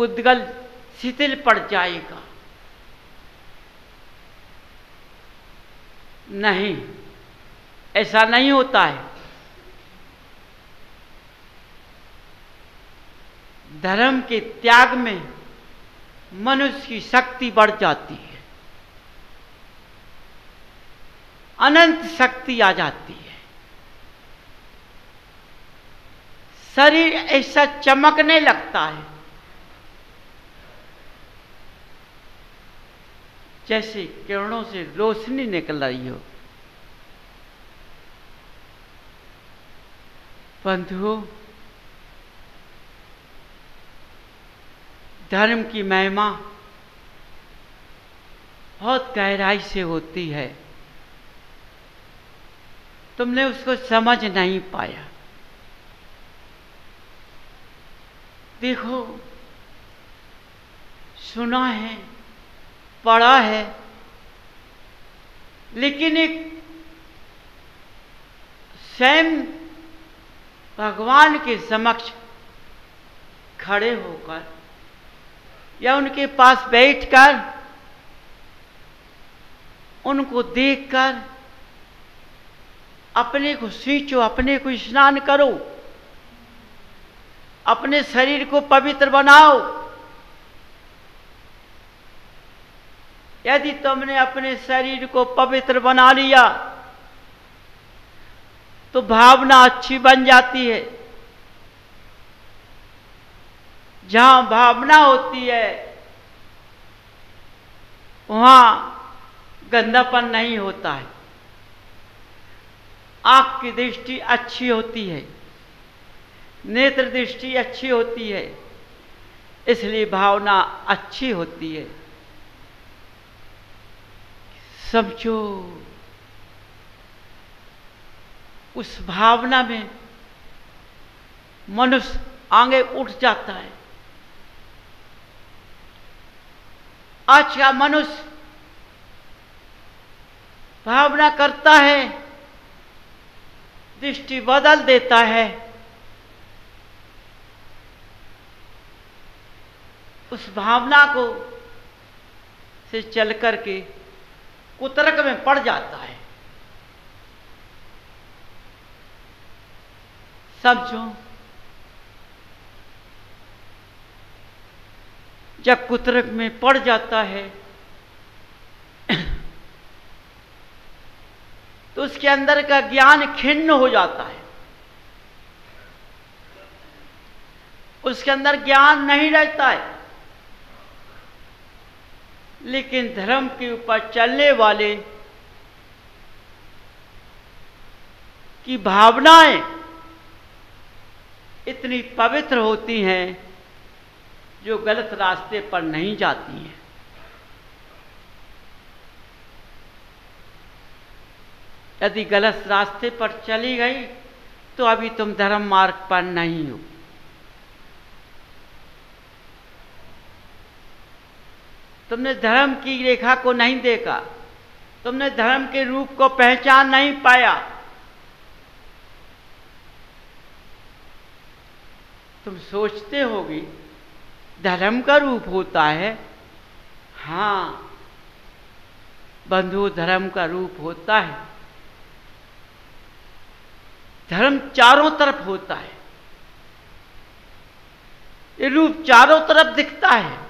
उद्गल शिथिल पड़ जाएगा। नहीं, ऐसा नहीं होता है। धर्म के त्याग में मनुष्य की शक्ति बढ़ जाती है, अनंत शक्ति आ जाती है। शरीर ऐसा चमकने लगता है जैसे किरणों से रोशनी निकल रही हो। बंधुओं, धर्म की महिमा बहुत गहराई से होती है, तुमने उसको समझ नहीं पाया। देखो, सुना है, पढ़ा है, लेकिन एक स्वयं भगवान के समक्ष खड़े होकर या उनके पास बैठकर उनको देखकर अपने को सींचो, अपने को स्नान करो, अपने शरीर को पवित्र बनाओ। यदि तुमने अपने शरीर को पवित्र बना लिया तो भावना अच्छी बन जाती है। जहां भावना होती है वहां गंदापन नहीं होता है। आंख की दृष्टि अच्छी होती है, नेत्र दृष्टि अच्छी होती है, इसलिए भावना अच्छी होती है। समझो, उस भावना में मनुष्य आगे उठ जाता है। आज का मनुष्य भावना करता है, दृष्टि बदल देता है, उस भावना को से चल करके कुतर्क में पड़ जाता है। समझो, जब कुतर्क में पड़ जाता है तो उसके अंदर का ज्ञान खिन्न हो जाता है, उसके अंदर ज्ञान नहीं रहता है। लेकिन धर्म के ऊपर चलने वाले की भावनाएं इतनी पवित्र होती हैं जो गलत रास्ते पर नहीं जाती हैं। यदि गलत रास्ते पर चली गई तो अभी तुम धर्म मार्ग पर नहीं हो। तुमने धर्म की रेखा को नहीं देखा, तुमने धर्म के रूप को पहचान नहीं पाया। तुम सोचते होगी धर्म का रूप होता है। हाँ बंधु, धर्म का रूप होता है। धर्म चारों तरफ होता है, ये रूप चारों तरफ दिखता है।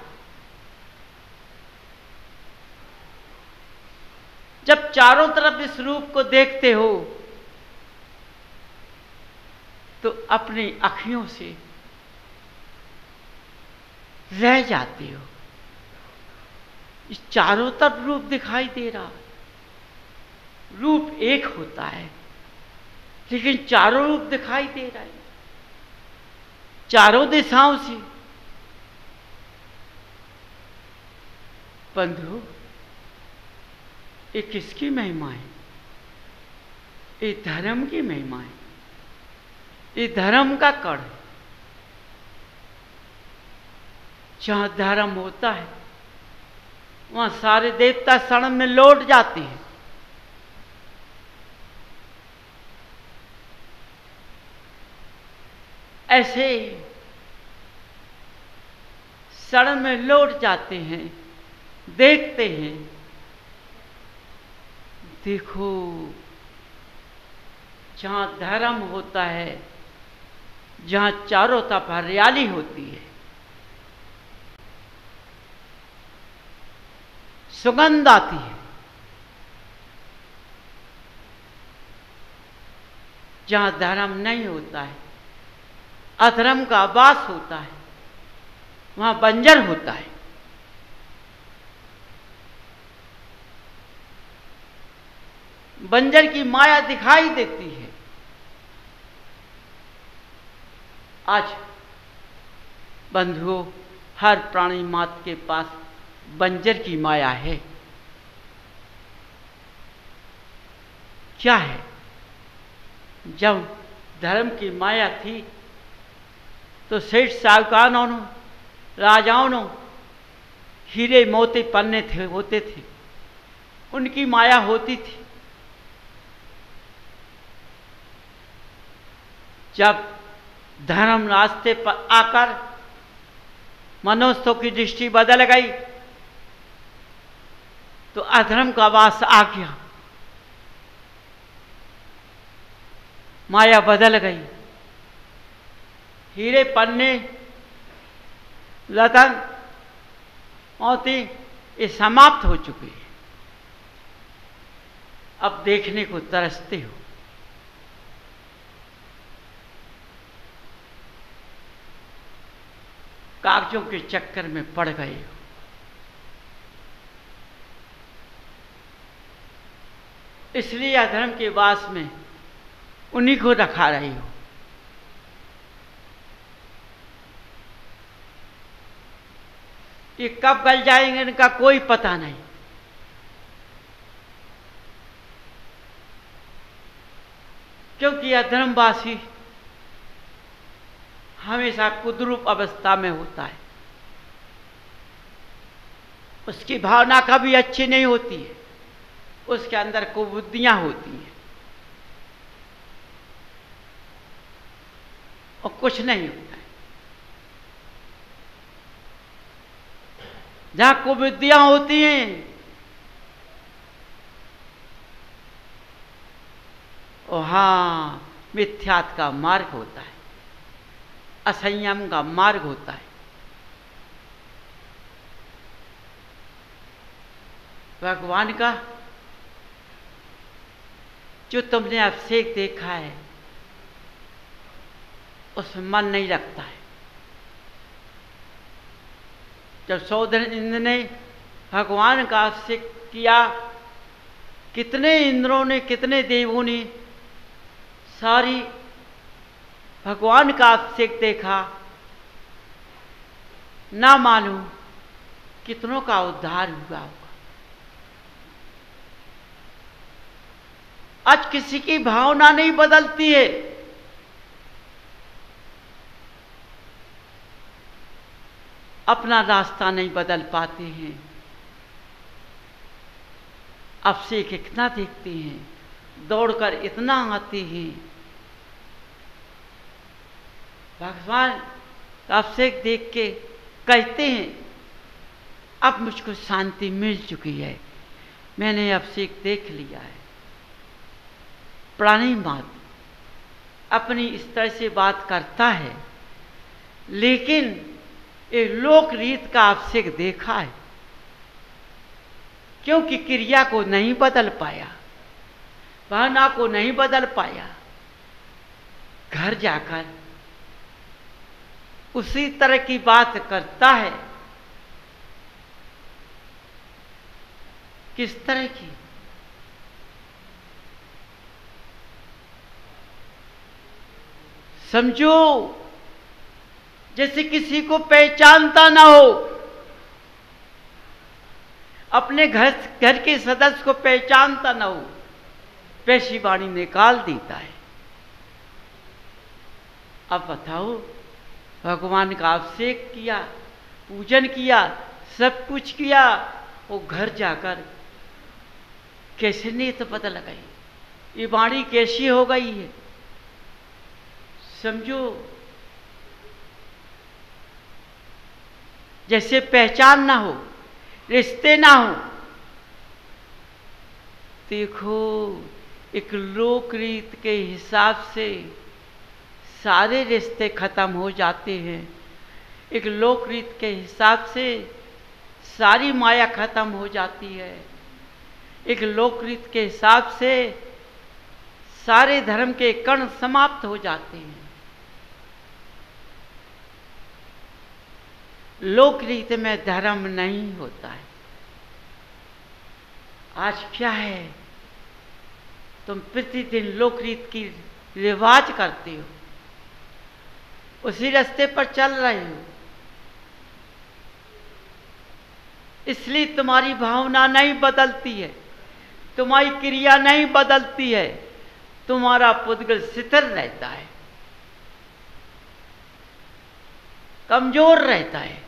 जब चारों तरफ इस रूप को देखते हो तो अपनी अखियों से रह जाते हो। इस चारों तरफ रूप दिखाई दे रहा, रूप एक होता है लेकिन चारों रूप दिखाई दे रहा है, चारों दिशाओं से। बंधु, ये किसकी महिमा है? ये धर्म की महिमा है, ये धर्म का कण है। जहां धर्म होता है वहां सारे देवता क्षण में लौट जाते हैं। ऐसे क्षण में लौट जाते हैं, देखते हैं, देखो जहां धर्म होता है, जहां चारों तरफ हरियाली होती है, सुगंध आती है, जहां धर्म नहीं होता है, अधर्म का वास होता है, वहां बंजर होता है। बंजर की माया दिखाई देती है। आज बंधुओं, हर प्राणी मात्र के पास बंजर की माया है। क्या है? जब धर्म की माया थी तो सेठ साहूकारों, राजाओं, हीरे मोती पन्ने थे होते थे, उनकी माया होती थी। जब धर्म रास्ते पर आकर मनुष्यों की दृष्टि बदल गई तो अधर्म का वास आ गया, माया बदल गई। हीरे पन्ने रतन मोती ये समाप्त हो चुके हैं। अब देखने को तरसते हो। कागजों के चक्कर में पड़ गए हो। इसलिए अधर्म के वास में उन्हीं को रखा रही हो। ये कब गल जाएंगे इनका कोई पता नहीं। क्योंकि अधर्मवासी हमेशा कुद्रूप अवस्था में होता है, उसकी भावना कभी अच्छी नहीं होती है, उसके अंदर कुबुद्धियां होती हैं और कुछ नहीं होता है। जहां कुबुद्धियां होती हैं वहां मिथ्यात्व का मार्ग होता है, असंयम का मार्ग होता है। भगवान का जो तुमने अभिषेक देखा है उसमें मन नहीं लगता है। जब सौदर इंद्र ने भगवान का अभिषेक किया, कितने इंद्रों ने, कितने देवों ने सारी भगवान का अभिषेक देखा, ना मालूम कितनों का उद्धार हुआ होगा। आज किसी की भावना नहीं बदलती है। अपना रास्ता नहीं बदल पाते हैं। अभिषेक इतना देखते हैं, दौड़कर इतना आते हैं। भगवान का अभिषेक देख के कहते हैं अब मुझको शांति मिल चुकी है, मैंने अभिषेक देख लिया है। प्राणी मात्र अपनी इस तरह से बात करता है, लेकिन ये लोक रीत का अभिषेक देखा है, क्योंकि क्रिया को नहीं बदल पाया, भावना को नहीं बदल पाया। घर जाकर उसी तरह की बात करता है। किस तरह की? समझो जैसे किसी को पहचानता ना हो, अपने घर के सदस्य को पहचानता ना हो, वैसी वाणी निकाल देता है। अब बताओ, भगवान का अभिषेक किया, पूजन किया, सब कुछ किया, वो घर जाकर कैसे नीत बदल गई, ये वाणी कैसी हो गई है। समझो जैसे पहचान ना हो, रिश्ते ना हो। देखो, एक लोक रीत के हिसाब से सारे रिश्ते खत्म हो जाते हैं। एक लोक रीत के हिसाब से सारी माया खत्म हो जाती है। एक लोक रीत के हिसाब से सारे धर्म के कण समाप्त हो जाते हैं। लोक रीत में धर्म नहीं होता है। आज क्या है, तुम प्रतिदिन लोक रीत की रिवाज करते हो, उसी रास्ते पर चल रहे हो, इसलिए तुम्हारी भावना नहीं बदलती है, तुम्हारी क्रिया नहीं बदलती है, तुम्हारा पुद्गल शिथिल रहता है, कमजोर रहता है।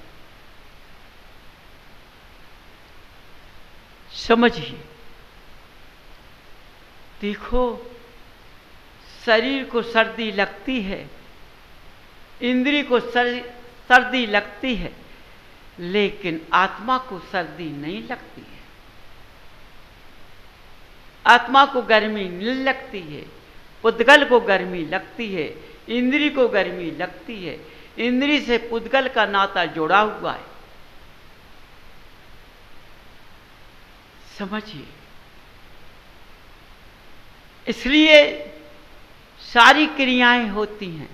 समझिए, देखो, शरीर को सर्दी लगती है, इंद्रिय को सर्दी लगती है, लेकिन आत्मा को सर्दी नहीं लगती है। आत्मा को गर्मी नहीं लगती है, पुद्गल को गर्मी लगती है, इंद्रिय को गर्मी लगती है। इंद्रिय से पुद्गल का नाता जुड़ा हुआ है। समझिए, इसलिए सारी क्रियाएं होती हैं।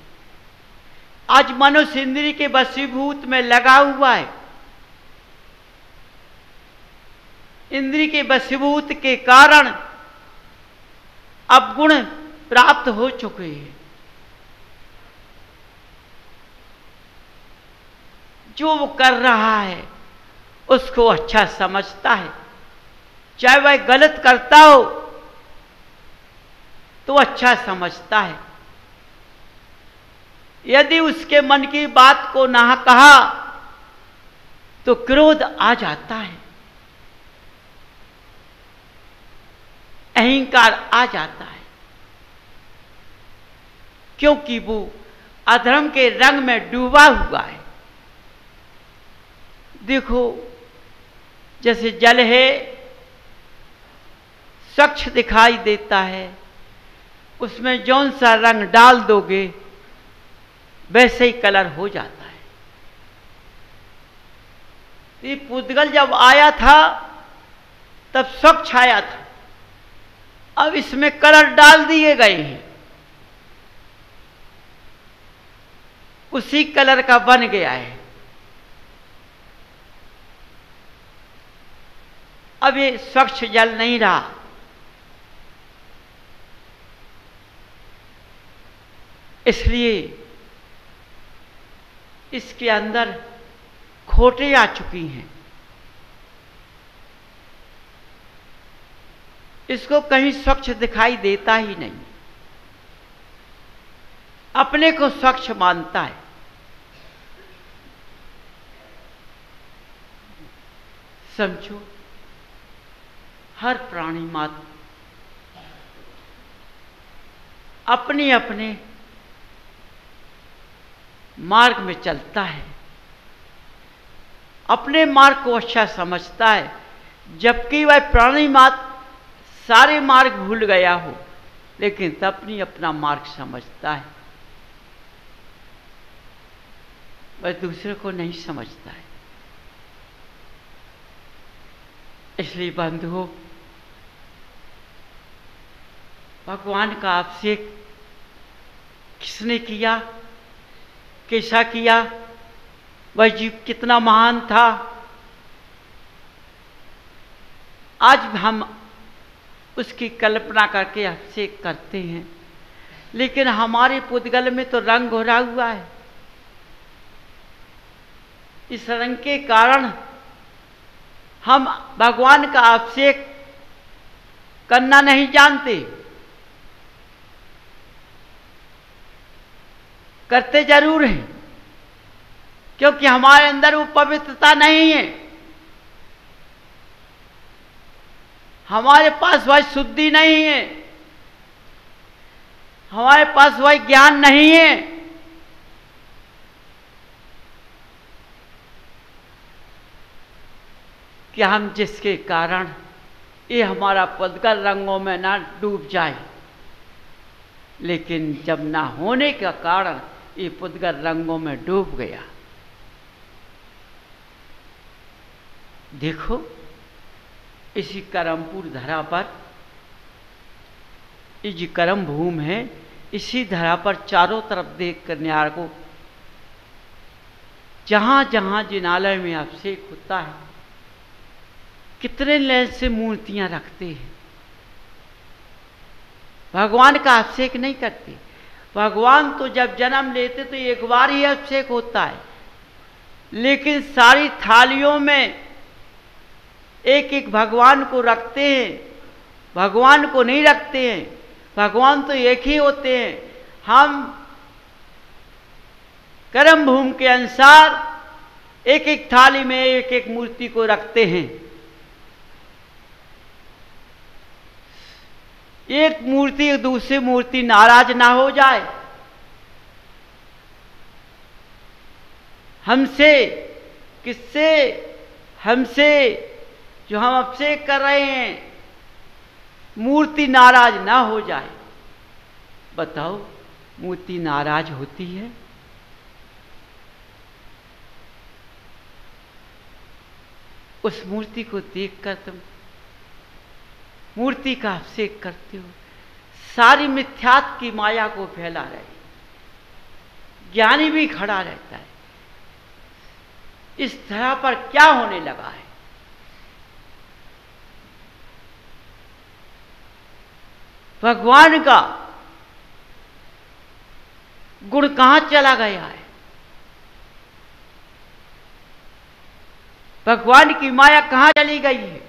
आज मनुष्य इंद्रिय के वशीभूत में लगा हुआ है। इंद्रिय के वशीभूत के कारण अब गुण प्राप्त हो चुके हैं। जो वो कर रहा है उसको अच्छा समझता है, चाहे वह गलत करता हो तो अच्छा समझता है। यदि उसके मन की बात को ना कहा तो क्रोध आ जाता है, अहंकार आ जाता है, क्योंकि वो अधर्म के रंग में डूबा हुआ है। देखो, जैसे जल है, स्वच्छ दिखाई देता है, उसमें जौन सा रंग डाल दोगे वैसे ही कलर हो जाता है। ये पुद्गल जब आया था तब स्वच्छ आया था, अब इसमें कलर डाल दिए गए हैं, उसी कलर का बन गया है। अब ये स्वच्छ जल नहीं रहा। इसलिए इसके अंदर खोटे आ चुकी हैं। इसको कहीं स्वच्छ दिखाई देता ही नहीं, अपने को स्वच्छ मानता है। समझो, हर प्राणी मात्र अपने अपने मार्ग में चलता है, अपने मार्ग को अच्छा समझता है, जबकि वह प्राणी मात्र सारे मार्ग भूल गया हो, लेकिन तब अपनी अपना मार्ग समझता है, वह दूसरे को नहीं समझता है। इसलिए बंधुओं, भगवान का अभिषेक किसने किया, कैसा किया, वह जीव कितना महान था, आज हम उसकी कल्पना करके अभिषेक करते हैं, लेकिन हमारे पुद्गल में तो रंग घोरा हुआ है। इस रंग के कारण हम भगवान का अभिषेक करना नहीं जानते, करते जरूर हैं, क्योंकि हमारे अंदर वो पवित्रता नहीं है, हमारे पास वह शुद्धि नहीं है, हमारे पास वह ज्ञान नहीं है। कि हम जिसके कारण ये हमारा पुद्गल रंगों में ना डूब जाए, लेकिन जब ना होने का कारण ये पुद्गल रंगों में डूब गया। देखो इसी करमपुर धरा पर, ये जो करम भूमि है, इसी धरा पर चारों तरफ देख कर न्यार को जहां जहां जिनालय में अभिषेक होता है, कितने लेंस से मूर्तियां रखते हैं। भगवान का अभिषेक नहीं करते। भगवान तो जब जन्म लेते तो एक बार ही अभिषेक होता है, लेकिन सारी थालियों में एक एक भगवान को रखते हैं। भगवान को नहीं रखते हैं, भगवान तो एक ही होते हैं। हम कर्म भूमि के अनुसार एक एक थाली में एक एक मूर्ति को रखते हैं। एक मूर्ति दूसरी मूर्ति नाराज ना हो जाए, हमसे, किससे? हमसे, जो हम अभिषेक कर रहे हैं, मूर्ति नाराज ना हो जाए। बताओ, मूर्ति नाराज होती है? उस मूर्ति को देखकर तुम मूर्ति का अभिषेक करते हो, सारी मिथ्यात्व की माया को फैला रहे। ज्ञानी भी खड़ा रहता है। इस धरा पर क्या होने लगा है? भगवान का गुण कहां चला गया है? भगवान की माया कहां चली गई है?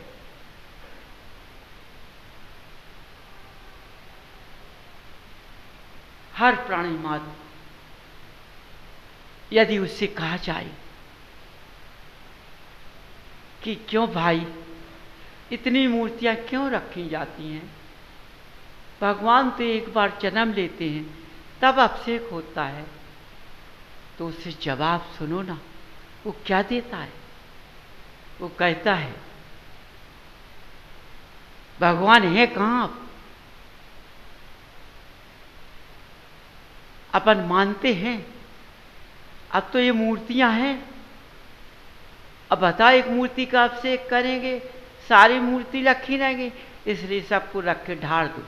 हर प्राणी मात्र यदि उससे कहा जाए कि क्यों भाई इतनी मूर्तियां क्यों रखी जाती हैं, भगवान तो एक बार जन्म लेते हैं तब अभिषेक होता है, तो उससे जवाब सुनो ना, वो क्या देता है? वो कहता है भगवान है कहां? अपन मानते हैं, अब तो ये मूर्तियां हैं, अब बता एक मूर्ति का अभिषेक करेंगे, सारी मूर्ति रखी रहेंगे, इसलिए सबको रख के ढार दो।